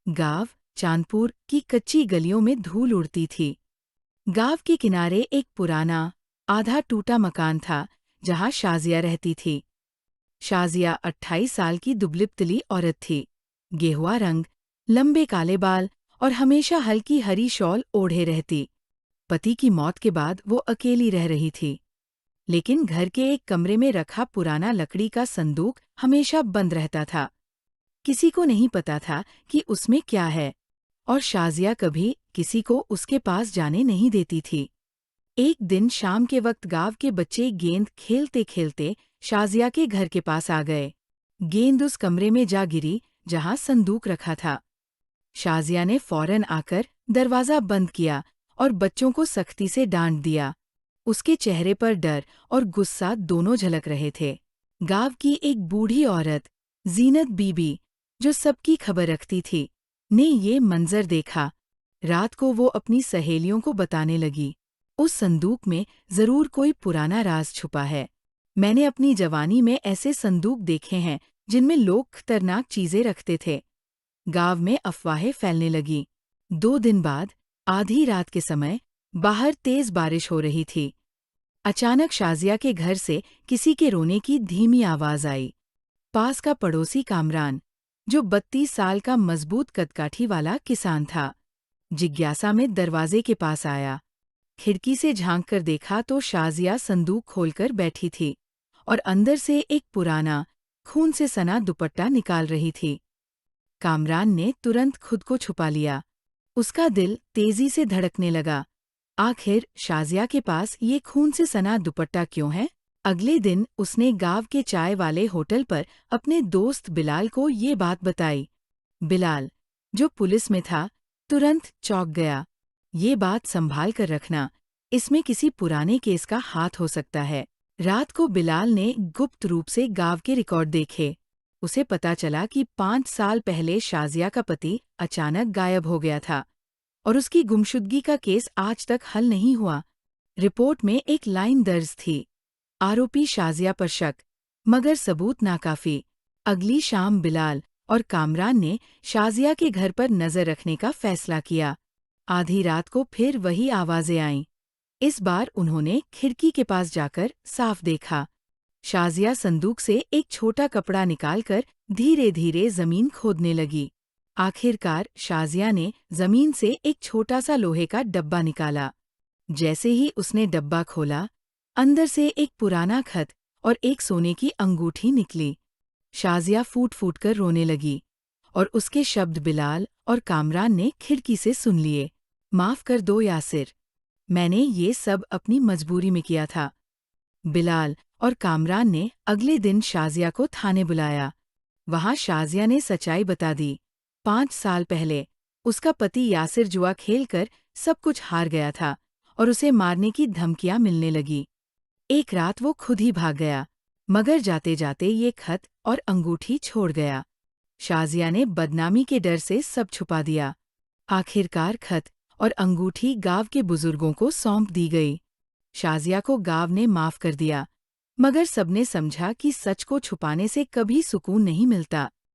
गांव चांदपुर की कच्ची गलियों में धूल उड़ती थी। गांव के किनारे एक पुराना आधा टूटा मकान था जहां शाजिया रहती थी। शाजिया 28 साल की दुबली-पतली औरत थी। गेहुआ रंग, लंबे काले बाल और हमेशा हल्की हरी शॉल ओढ़े रहती। पति की मौत के बाद वो अकेली रह रही थी, लेकिन घर के एक कमरे में रखा पुराना लकड़ी का संदूक हमेशा बंद रहता था। किसी को नहीं पता था कि उसमें क्या है, और शाजिया कभी किसी को उसके पास जाने नहीं देती थी। एक दिन शाम के वक्त गांव के बच्चे गेंद खेलते खेलते शाजिया के घर के पास आ गए। गेंद उस कमरे में जा गिरी जहां संदूक रखा था। शाजिया ने फौरन आकर दरवाजा बंद किया और बच्चों को सख्ती से डांट दिया। उसके चेहरे पर डर और गुस्सा दोनों झलक रहे थे। गांव की एक बूढ़ी औरत, जीनत बीबी, जो सबकी खबर रखती थी, ने ये मंजर देखा। रात को वो अपनी सहेलियों को बताने लगी, उस संदूक में जरूर कोई पुराना राज छुपा है। मैंने अपनी जवानी में ऐसे संदूक देखे हैं जिनमें लोग खतरनाक चीजें रखते थे। गांव में अफवाहें फैलने लगी। 2 दिन बाद आधी रात के समय बाहर तेज बारिश हो रही थी। अचानक शाजिया के घर से किसी के रोने की धीमी आवाज आई। पास का पड़ोसी कामरान, जो 32 साल का मजबूत कदकाठी वाला किसान था, जिज्ञासा में दरवाजे के पास आया। खिड़की से झांककर देखा तो शाजिया संदूक खोलकर बैठी थी और अंदर से एक पुराना, खून से सना दुपट्टा निकाल रही थी। कामरान ने तुरंत खुद को छुपा लिया। उसका दिल तेजी से धड़कने लगा। आखिर शाजिया के पास ये खून से सना दुपट्टा क्यों है? अगले दिन उसने गांव के चाय वाले होटल पर अपने दोस्त बिलाल को ये बात बताई। बिलाल, जो पुलिस में था, तुरंत चौंक गया। ये बात संभाल कर रखना, इसमें किसी पुराने केस का हाथ हो सकता है। रात को बिलाल ने गुप्त रूप से गांव के रिकॉर्ड देखे। उसे पता चला कि 5 साल पहले शाजिया का पति अचानक गायब हो गया था और उसकी गुमशुदगी का केस आज तक हल नहीं हुआ। रिपोर्ट में एक लाइन दर्ज थी, आरोपी शाजिया पर शक, मगर सबूत नाकाफी। अगली शाम बिलाल और कामरान ने शाजिया के घर पर नजर रखने का फैसला किया। आधी रात को फिर वही आवाजें आईं। इस बार उन्होंने खिड़की के पास जाकर साफ देखा। शाजिया संदूक से एक छोटा कपड़ा निकालकर धीरे धीरे जमीन खोदने लगी। आखिरकार शाजिया ने जमीन से एक छोटा सा लोहे का डब्बा निकाला। जैसे ही उसने डब्बा खोला, अंदर से एक पुराना खत और एक सोने की अंगूठी निकली। शाजिया फूट फूट कर रोने लगी और उसके शब्द बिलाल और कामरान ने खिड़की से सुन लिए। माफ कर दो यासिर, मैंने ये सब अपनी मजबूरी में किया था। बिलाल और कामरान ने अगले दिन शाजिया को थाने बुलाया। वहां शाजिया ने सच्चाई बता दी। 5 साल पहले उसका पति यासिर जुआ खेलकर सब कुछ हार गया था और उसे मारने की धमकियां मिलने लगी। एक रात वो खुद ही भाग गया, मगर जाते जाते ये खत और अंगूठी छोड़ गया। शाजिया ने बदनामी के डर से सब छुपा दिया। आखिरकार खत और अंगूठी गांव के बुजुर्गों को सौंप दी गई। शाजिया को गांव ने माफ कर दिया, मगर सबने समझा कि सच को छुपाने से कभी सुकून नहीं मिलता।